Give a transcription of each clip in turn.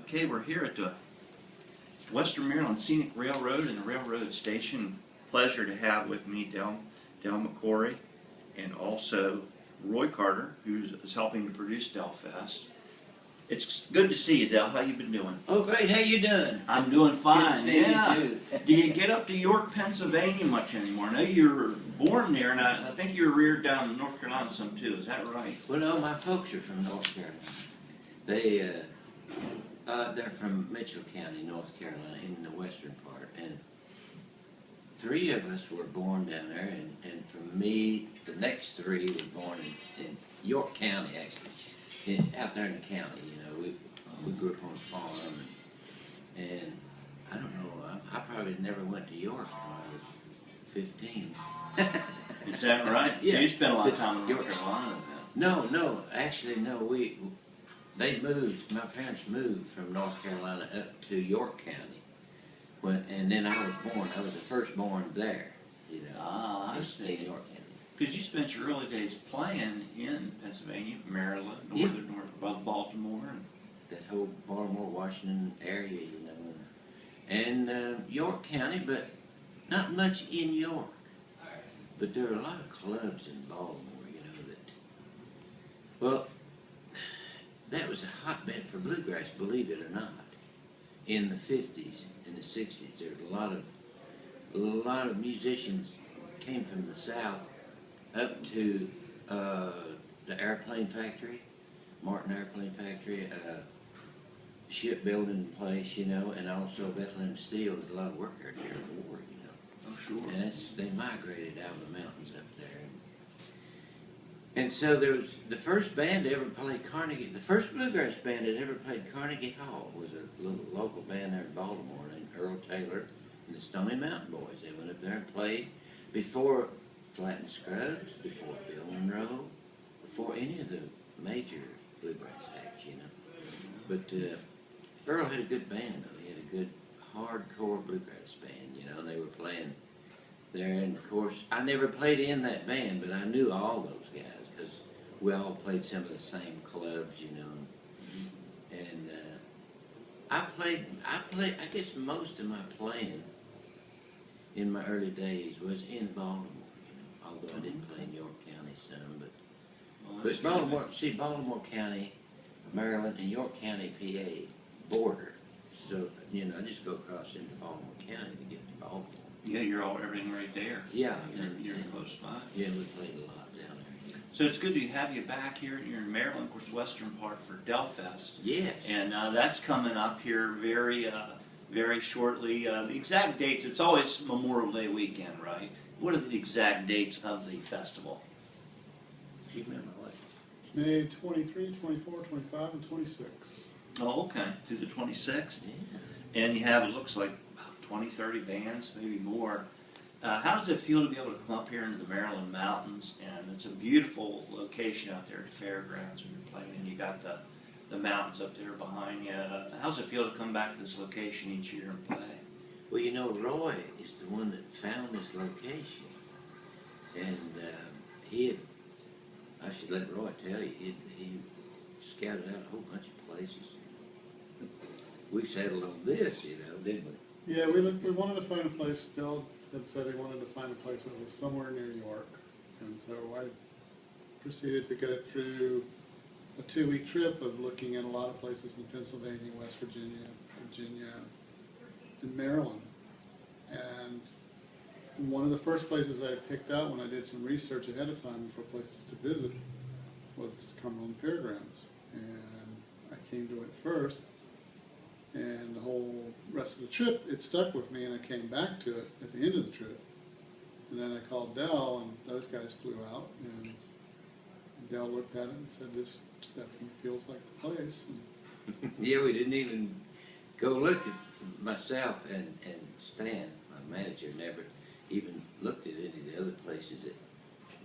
Okay, we're here at the Western Maryland Scenic Railroad and the Railroad Station. Pleasure to have with me Del McCoury and also Roy Carter, who is helping to produce DelFest. It's good to see you, Del. How you been doing? Oh, great. How you doing? I'm doing fine. Good to see you, too. Do you get up to York, Pennsylvania much anymore? I know you were born there, and I think you were reared down in North Carolina some too. Is that right? Well, no, my folks are from North Carolina. They're from Mitchell County, North Carolina, in the western part. And 3 of us were born down there, and for me, the next 3 were born in York County, actually, out there in the county. You know, we grew up on a farm, and I don't know, I probably never went to York when I was 15. Is that right? Yeah. So you spent a lot of time in North Carolina then? No, actually, no, they moved, my parents moved from North Carolina up to York County. And then I was born, I was the firstborn there, you know. Ah, I see. In York County. Because you spent your early days playing in Pennsylvania, Maryland, north above Baltimore. And That whole Baltimore, Washington area, you know. And York County, but not much in York. But there are a lot of clubs in Baltimore, you know, well, that was a hotbed for bluegrass, believe it or not. In the 50s, in the 60s, there was a lot of musicians came from the South up to the airplane factory, Martin Airplane Factory, shipbuilding place, you know, and also Bethlehem Steel. There's a lot of work there during the war, you know. oh, sure. And they migrated out of the mountains up there. And so there was the first band to ever play Carnegie. The first bluegrass band that ever played Carnegie Hall was a little local band there in Baltimore named Earl Taylor and the Stony Mountain Boys. They went up there and played before Flatt and Scruggs, before Bill Monroe, before any of the major bluegrass acts, you know. But Earl had a good band, though. He had a good hardcore bluegrass band, you know. And they were playing there, and of course, I never played in that band, but I knew all those guys because we all played some of the same clubs, you know. And I played. I guess most of my playing in my early days was in Baltimore, you know. Although I didn't play in York County some, but Baltimore County, Maryland, and York County, PA border. So you know, I just go across into Baltimore County to get to Baltimore. Yeah, you're everything right there. Yeah, you're close by. Yeah, we played a lot down there. So it's good to have you back here. You're in Maryland, of course, western part for DelFest. Yes. And that's coming up here very shortly. The exact dates, it's always Memorial Day weekend, right? What are the exact dates of the festival? You remember what? May 23, 24, 25, and 26. Oh, okay, through the 26th. Yeah. And you have, it looks like 20, 30 bands, maybe more. How does it feel to be able to come up here into the Maryland mountains? And it's a beautiful location out there at the fairgrounds when you're playing, and you got the mountains up there behind you. How does it feel to come back to this location each year and play? Well, you know, Roy is the one that found this location. And I should let Roy tell you, he scouted out a whole bunch of places. We settled on this, you know, didn't we? Yeah, we wanted to find a place. Del had said he wanted to find a place that was somewhere near York. And so I proceeded to go through a 2-week trip of looking at a lot of places in Pennsylvania, West Virginia, and Maryland. And one of the first places I picked out when I did some research ahead of time for places to visit was Cumberland Fairgrounds. And I came to it first. And the whole rest of the trip, it stuck with me, and I came back to it at the end of the trip. And then I called Del, and those guys flew out, and Del looked at it and said, "This definitely feels like the place." And Yeah, we didn't even go look at myself and Stan, my manager, never even looked at any of the other places that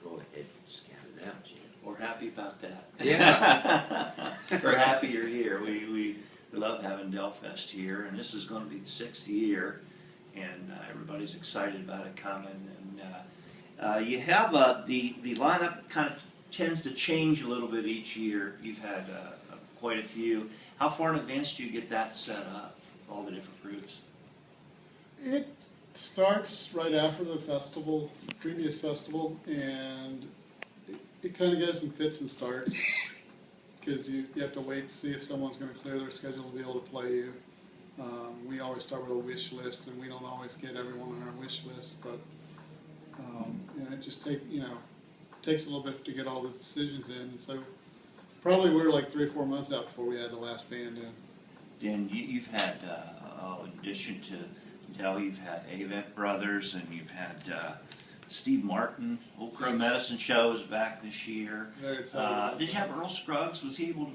Roy had scouted out, you know. We're happy about that. Yeah. We're happy you're here. We love having DelFest here, and this is going to be the 6th year, and everybody's excited about it coming. And you have the lineup kind of tends to change a little bit each year. You've had quite a few. How far in advance do you get that set up for all the different groups? It starts right after the festival, previous festival, and it kind of goes in fits and starts, because you have to wait to see if someone's going to clear their schedule to be able to play you. We always start with a wish list, and we don't always get everyone on our wish list, but it just takes a little bit to get all the decisions in. And so probably we're like 3 or 4 months out before we had the last band in. Dan, you've had, in addition to Del, you've had Avett Brothers, and you've had Steve Martin. Old Crow Yes. Medicine Show is back this year. Very excited about Did you that. have Earl Scruggs? Was he able to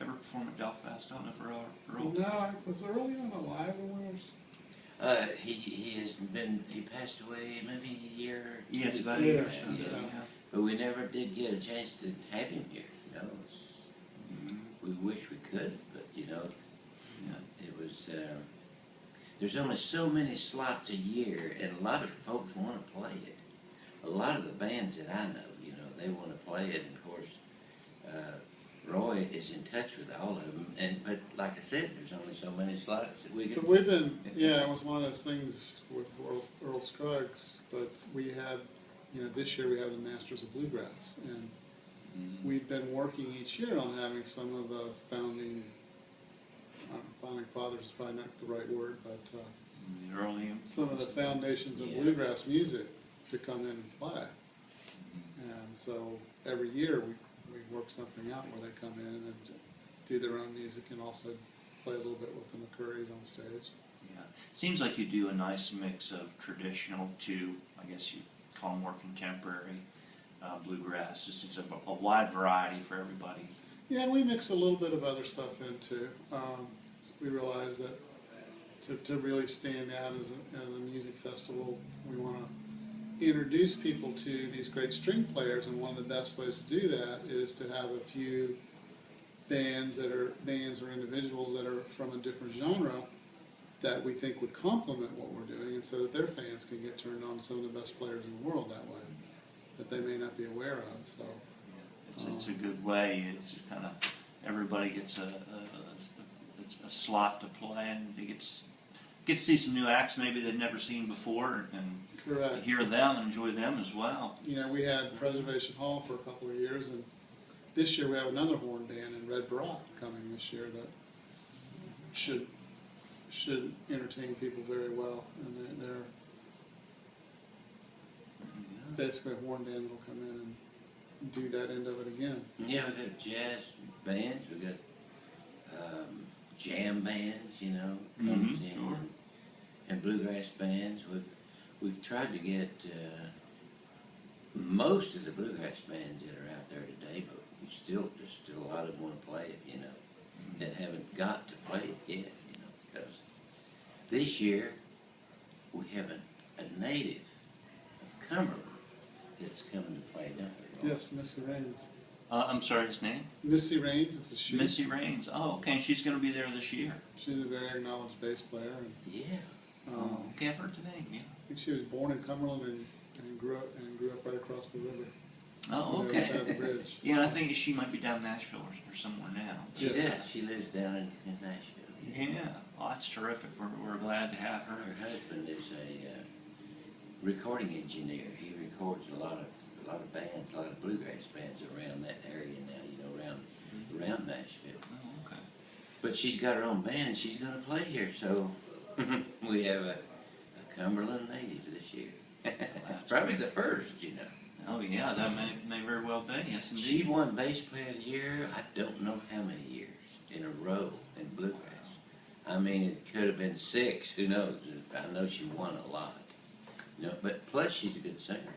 ever perform at DelFest? I don't know if Earl. No, I was early on alive when we were. He passed away maybe a year or two. Yeah, it's about a Yeah, year. yeah. So, Yes. yeah. But we never did get a chance to have him here, Mhm. We wish we could, but Yeah. it was, there's only so many slots a year, and a lot of folks want to play it. A lot of the bands that I know, they want to play it, and of course, Roy is in touch with all of them, but like I said, there's only so many slots that we But can. we've been, it was one of those things with Earl Scruggs, but we had, this year we have the Masters of Bluegrass, and we've been working each year on having some of the founding fathers is probably not the right word, but The early some of the foundations of Yeah. bluegrass music to come in and play. And so every year we work something out where they come in and do their own music and also play a little bit with the McCourys on stage. Yeah. Seems like you do a nice mix of traditional to, I guess you call more contemporary bluegrass. It's a wide variety for everybody. Yeah, and we mix a little bit of other stuff in too. We realize that to really stand out as a music festival, we want to introduce people to these great string players, and one of the best ways to do that is to have a few bands or individuals that are from a different genre that we think would complement what we're doing, and so that their fans can get turned on to some of the best players in the world that way, that they may not be aware of. So It's a good way. It's kind of everybody gets a slot to play, and they get to see some new acts maybe they've never seen before, and correct. hear them and enjoy them as well. We had Preservation Hall for a couple of years, and this year we have another horn band in Red Baroque coming this year that should entertain people very well, and they're basically a horn band that'll come in and do that end of it again. Yeah, we got jazz bands, we got jam bands, comes in, sure. and bluegrass bands. We've tried to get most of the bluegrass bands that are out there today, but there's still a lot of them want to play it, that haven't got to play it yet, because this year we have a native of Cumberland that's coming to play down here. Yes, Missy Raines. I'm sorry, his name? Missy Raines, it's a she. Missy Raines. Oh, okay. And she's going to be there this year. She's a very acknowledged bass player, and Yeah. Oh, okay. I've heard the name. Yeah. I think she was born in Cumberland and grew up right across the river. Oh, on the other side of the okay. bridge. Yeah, I think she might be down in Nashville or somewhere now. Yes. Yeah, she lives down in Nashville. Yeah. Oh, that's terrific. We're glad to have her. Her husband is a recording engineer. He records a lot of bands, a lot of bluegrass bands around that area now, around Nashville. Oh, okay. But she's got her own band, and she's going to play here, so we have a Cumberland native this year. That's Probably great. the first, Oh, yeah. That may very well be. Yes, indeed. She won Bass Player of the Year, I don't know how many years in a row in bluegrass. I mean, it could have been 6, who knows? I know she won a lot. But plus she's a good singer.